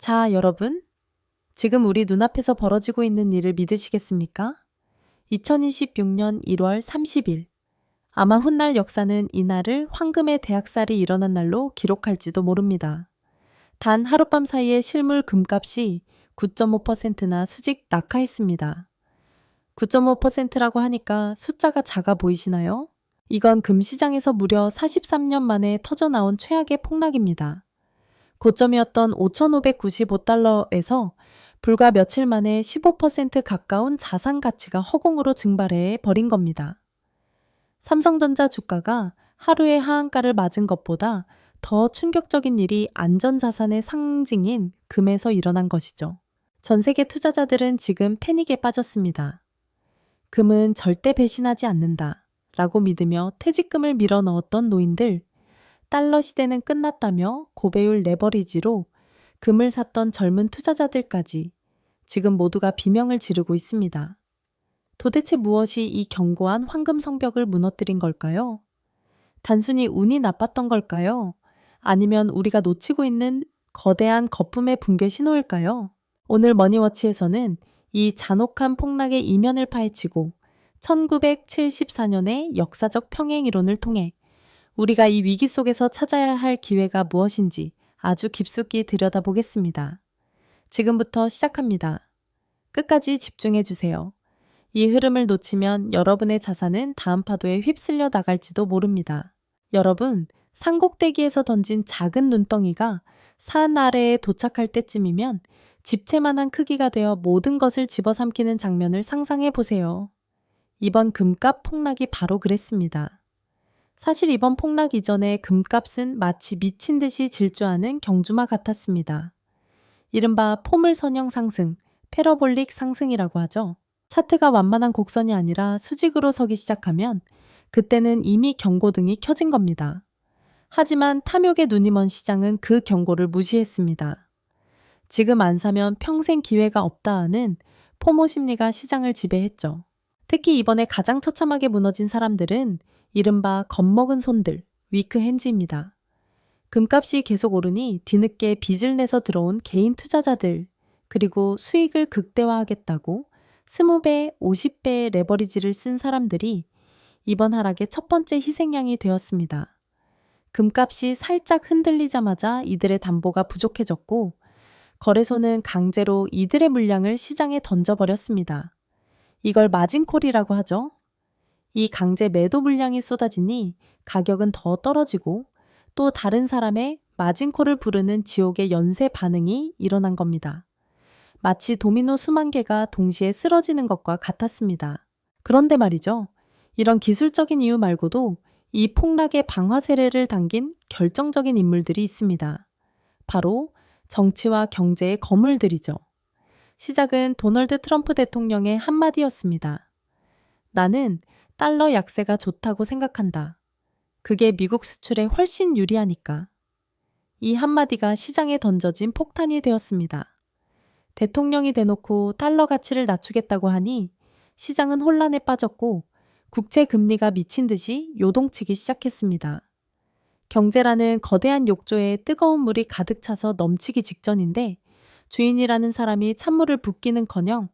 자, 여러분. 지금 우리 눈앞에서 벌어지고 있는 일을 믿으시겠습니까? 2026년 1월 30일. 아마 훗날 역사는 이날을 황금의 대학살이 일어난 날로 기록할지도 모릅니다. 단 하룻밤 사이에 실물 금값이 9.5%나 수직 낙하했습니다. 9.5%라고 하니까 숫자가 작아 보이시나요? 이건 금시장에서 무려 43년 만에 터져나온 최악의 폭락입니다. 고점이었던 5,595달러에서 불과 며칠 만에 15% 가까운 자산 가치가 허공으로 증발해 버린 겁니다. 삼성전자 주가가 하루의 하한가를 맞은 것보다 더 충격적인 일이 안전자산의 상징인 금에서 일어난 것이죠. 전 세계 투자자들은 지금 패닉에 빠졌습니다. 금은 절대 배신하지 않는다 라고 믿으며 퇴직금을 밀어 넣었던 노인들, 달러 시대는 끝났다며 고배율 레버리지로 금을 샀던 젊은 투자자들까지 지금 모두가 비명을 지르고 있습니다. 도대체 무엇이 이 견고한 황금 성벽을 무너뜨린 걸까요? 단순히 운이 나빴던 걸까요? 아니면 우리가 놓치고 있는 거대한 거품의 붕괴 신호일까요? 오늘 머니워치에서는 이 잔혹한 폭락의 이면을 파헤치고 1974년의 역사적 평행 이론을 통해 우리가 이 위기 속에서 찾아야 할 기회가 무엇인지 아주 깊숙이 들여다보겠습니다. 지금부터 시작합니다. 끝까지 집중해 주세요. 이 흐름을 놓치면 여러분의 자산은 다음 파도에 휩쓸려 나갈지도 모릅니다. 여러분, 산꼭대기에서 던진 작은 눈덩이가 산 아래에 도착할 때쯤이면 집채만한 크기가 되어 모든 것을 집어삼키는 장면을 상상해 보세요. 이번 금값 폭락이 바로 그랬습니다. 사실 이번 폭락 이전에 금값은 마치 미친 듯이 질주하는 경주마 같았습니다. 이른바 포물선형 상승, 패러볼릭 상승이라고 하죠. 차트가 완만한 곡선이 아니라 수직으로 서기 시작하면 그때는 이미 경고등이 켜진 겁니다. 하지만 탐욕에 눈이 먼 시장은 그 경고를 무시했습니다. 지금 안 사면 평생 기회가 없다 하는 포모 심리가 시장을 지배했죠. 특히 이번에 가장 처참하게 무너진 사람들은 이른바 겁먹은 손들, 위크 핸즈입니다. 금값이 계속 오르니 뒤늦게 빚을 내서 들어온 개인 투자자들, 그리고 수익을 극대화하겠다고 20배, 50배의 레버리지를 쓴 사람들이 이번 하락의 첫 번째 희생양이 되었습니다. 금값이 살짝 흔들리자마자 이들의 담보가 부족해졌고 거래소는 강제로 이들의 물량을 시장에 던져버렸습니다. 이걸 마진콜이라고 하죠. 이 강제 매도 물량이 쏟아지니 가격은 더 떨어지고 또 다른 사람의 마진콜을 부르는 지옥의 연쇄 반응이 일어난 겁니다. 마치 도미노 수만 개가 동시에 쓰러지는 것과 같았습니다. 그런데 말이죠. 이런 기술적인 이유 말고도 이 폭락의 방화 세례를 당긴 결정적인 인물들이 있습니다. 바로 정치와 경제의 거물들이죠. 시작은 도널드 트럼프 대통령의 한마디였습니다. 나는 달러 약세가 좋다고 생각한다. 그게 미국 수출에 훨씬 유리하니까. 이 한마디가 시장에 던져진 폭탄이 되었습니다. 대통령이 대놓고 달러 가치를 낮추겠다고 하니 시장은 혼란에 빠졌고 국채 금리가 미친 듯이 요동치기 시작했습니다. 경제라는 거대한 욕조에 뜨거운 물이 가득 차서 넘치기 직전인데 주인이라는 사람이 찬물을 붓기는커녕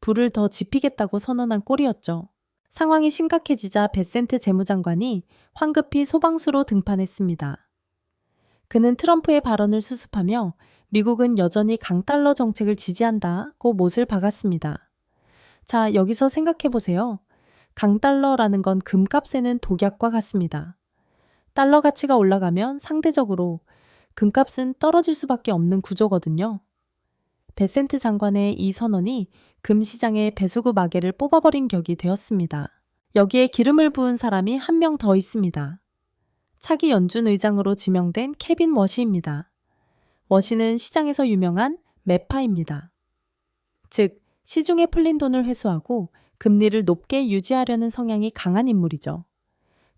불을 더 지피겠다고 선언한 꼴이었죠. 상황이 심각해지자 베센트 재무장관이 황급히 소방수로 등판했습니다. 그는 트럼프의 발언을 수습하며 미국은 여전히 강달러 정책을 지지한다고 못을 박았습니다. 자, 여기서 생각해보세요. 강달러라는 건 금값에는 독약과 같습니다. 달러 가치가 올라가면 상대적으로 금값은 떨어질 수밖에 없는 구조거든요. 베센트 장관의 이 선언이 금시장의 배수구 마개를 뽑아버린 격이 되었습니다. 여기에 기름을 부은 사람이 한 명 더 있습니다. 차기 연준 의장으로 지명된 케빈 워시입니다. 워시는 시장에서 유명한 매파입니다. 즉, 시중에 풀린 돈을 회수하고 금리를 높게 유지하려는 성향이 강한 인물이죠.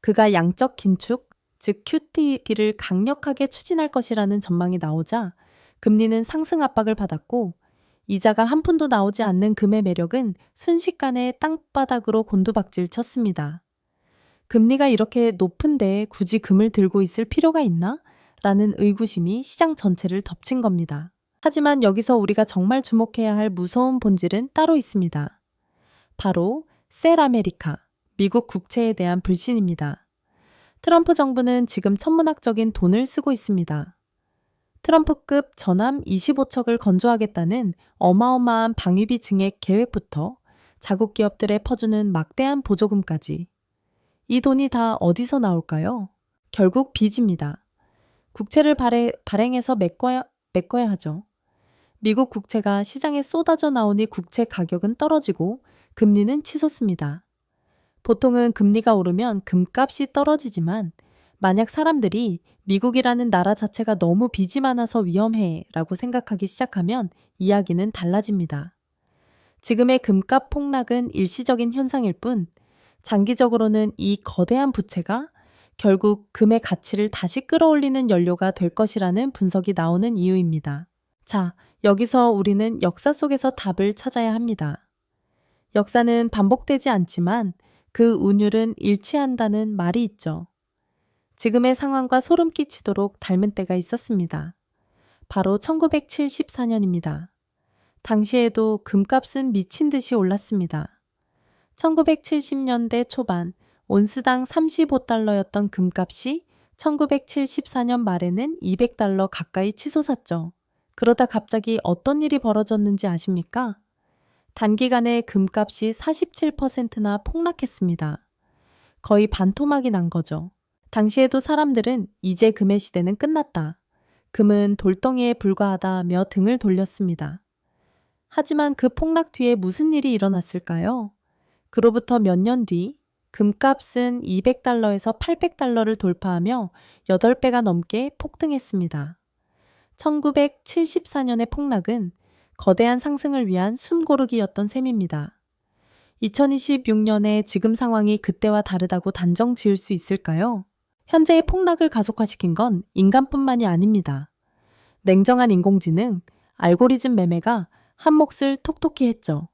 그가 양적 긴축, 즉 QT를 강력하게 추진할 것이라는 전망이 나오자 금리는 상승 압박을 받았고 이자가 한 푼도 나오지 않는 금의 매력은 순식간에 땅바닥으로 곤두박질 쳤습니다. 금리가 이렇게 높은데 굳이 금을 들고 있을 필요가 있나? 라는 의구심이 시장 전체를 덮친 겁니다. 하지만 여기서 우리가 정말 주목해야 할 무서운 본질은 따로 있습니다. 바로 셀 아메리카, 미국 국채에 대한 불신입니다. 트럼프 정부는 지금 천문학적인 돈을 쓰고 있습니다. 트럼프급 전함 25척을 건조하겠다는 어마어마한 방위비 증액 계획부터 자국 기업들에 퍼주는 막대한 보조금까지. 이 돈이 다 어디서 나올까요? 결국 빚입니다. 국채를 발행해서 메꿔야 하죠. 미국 국채가 시장에 쏟아져 나오니 국채 가격은 떨어지고 금리는 치솟습니다. 보통은 금리가 오르면 금값이 떨어지지만 만약 사람들이 미국이라는 나라 자체가 너무 빚이 많아서 위험해 라고 생각하기 시작하면 이야기는 달라집니다. 지금의 금값 폭락은 일시적인 현상일 뿐 장기적으로는 이 거대한 부채가 결국 금의 가치를 다시 끌어올리는 연료가 될 것이라는 분석이 나오는 이유입니다. 자, 여기서 우리는 역사 속에서 답을 찾아야 합니다. 역사는 반복되지 않지만 그 운율은 일치한다는 말이 있죠. 지금의 상황과 소름 끼치도록 닮은 때가 있었습니다. 바로 1974년입니다. 당시에도 금값은 미친 듯이 올랐습니다. 1970년대 초반 온스당 35달러였던 금값이 1974년 말에는 200달러 가까이 치솟았죠. 그러다 갑자기 어떤 일이 벌어졌는지 아십니까? 단기간에 금값이 47%나 폭락했습니다. 거의 반토막이 난 거죠. 당시에도 사람들은 이제 금의 시대는 끝났다. 금은 돌덩이에 불과하다며 등을 돌렸습니다. 하지만 그 폭락 뒤에 무슨 일이 일어났을까요? 그로부터 몇 년 뒤 금값은 200달러에서 800달러를 돌파하며 8배가 넘게 폭등했습니다. 1974년의 폭락은 거대한 상승을 위한 숨고르기였던 셈입니다. 2026년에 지금 상황이 그때와 다르다고 단정 지을 수 있을까요? 현재의 폭락을 가속화시킨 건 인간뿐만이 아닙니다. 냉정한 인공지능, 알고리즘 매매가 한 몫을 톡톡히 했죠.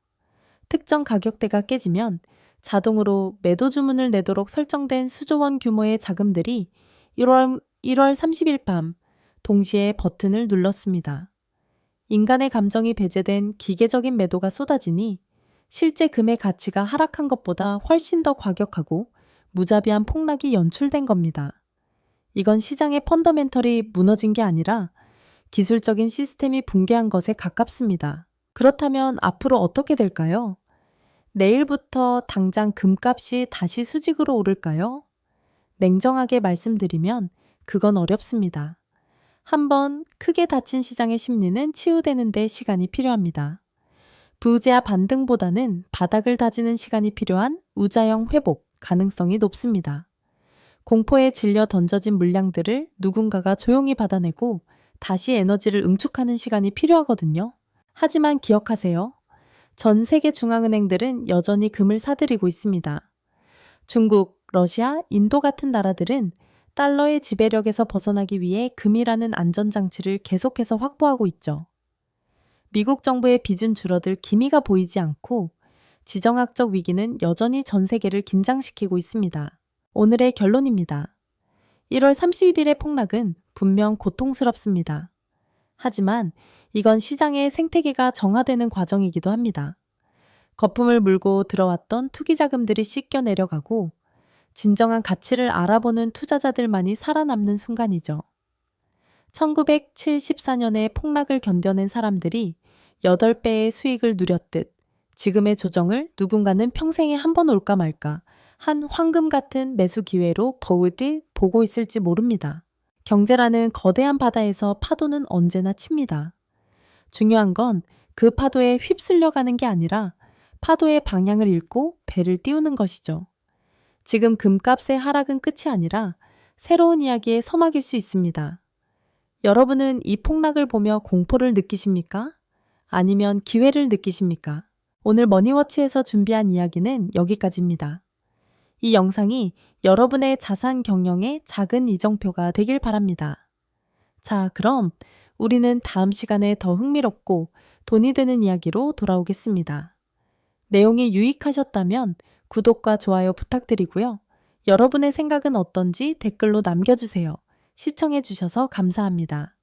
특정 가격대가 깨지면 자동으로 매도 주문을 내도록 설정된 수조원 규모의 자금들이 1월 30일 밤 동시에 버튼을 눌렀습니다. 인간의 감정이 배제된 기계적인 매도가 쏟아지니 실제 금의 가치가 하락한 것보다 훨씬 더 과격하고 무자비한 폭락이 연출된 겁니다. 이건 시장의 펀더멘털이 무너진 게 아니라 기술적인 시스템이 붕괴한 것에 가깝습니다. 그렇다면 앞으로 어떻게 될까요? 내일부터 당장 금값이 다시 수직으로 오를까요? 냉정하게 말씀드리면 그건 어렵습니다. 한번 크게 다친 시장의 심리는 치유되는 데 시간이 필요합니다. 부재와 반등보다는 바닥을 다지는 시간이 필요한 우자형 회복 가능성이 높습니다. 공포에 질려 던져진 물량들을 누군가가 조용히 받아내고 다시 에너지를 응축하는 시간이 필요하거든요. 하지만 기억하세요. 전 세계 중앙은행들은 여전히 금을 사들이고 있습니다. 중국, 러시아, 인도 같은 나라들은 달러의 지배력에서 벗어나기 위해 금이라는 안전장치를 계속해서 확보하고 있죠. 미국 정부의 빚은 줄어들 기미가 보이지 않고 지정학적 위기는 여전히 전 세계를 긴장시키고 있습니다. 오늘의 결론입니다. 1월 30일의 폭락은 분명 고통스럽습니다. 하지만 이건 시장의 생태계가 정화되는 과정이기도 합니다. 거품을 물고 들어왔던 투기 자금들이 씻겨 내려가고 진정한 가치를 알아보는 투자자들만이 살아남는 순간이죠. 1974년의 폭락을 견뎌낸 사람들이 8배의 수익을 누렸듯 지금의 조정을 누군가는 평생에 한 번 올까 말까 한 황금 같은 매수 기회로 거울을 보고 있을지 모릅니다. 경제라는 거대한 바다에서 파도는 언제나 칩니다. 중요한 건 그 파도에 휩쓸려 가는 게 아니라 파도의 방향을 잃고 배를 띄우는 것이죠. 지금 금값의 하락은 끝이 아니라 새로운 이야기의 서막일 수 있습니다. 여러분은 이 폭락을 보며 공포를 느끼십니까? 아니면 기회를 느끼십니까? 오늘 머니워치에서 준비한 이야기는 여기까지입니다. 이 영상이 여러분의 자산 경영의 작은 이정표가 되길 바랍니다. 자, 그럼 우리는 다음 시간에 더 흥미롭고 돈이 되는 이야기로 돌아오겠습니다. 내용이 유익하셨다면 구독과 좋아요 부탁드리고요. 여러분의 생각은 어떤지 댓글로 남겨주세요. 시청해주셔서 감사합니다.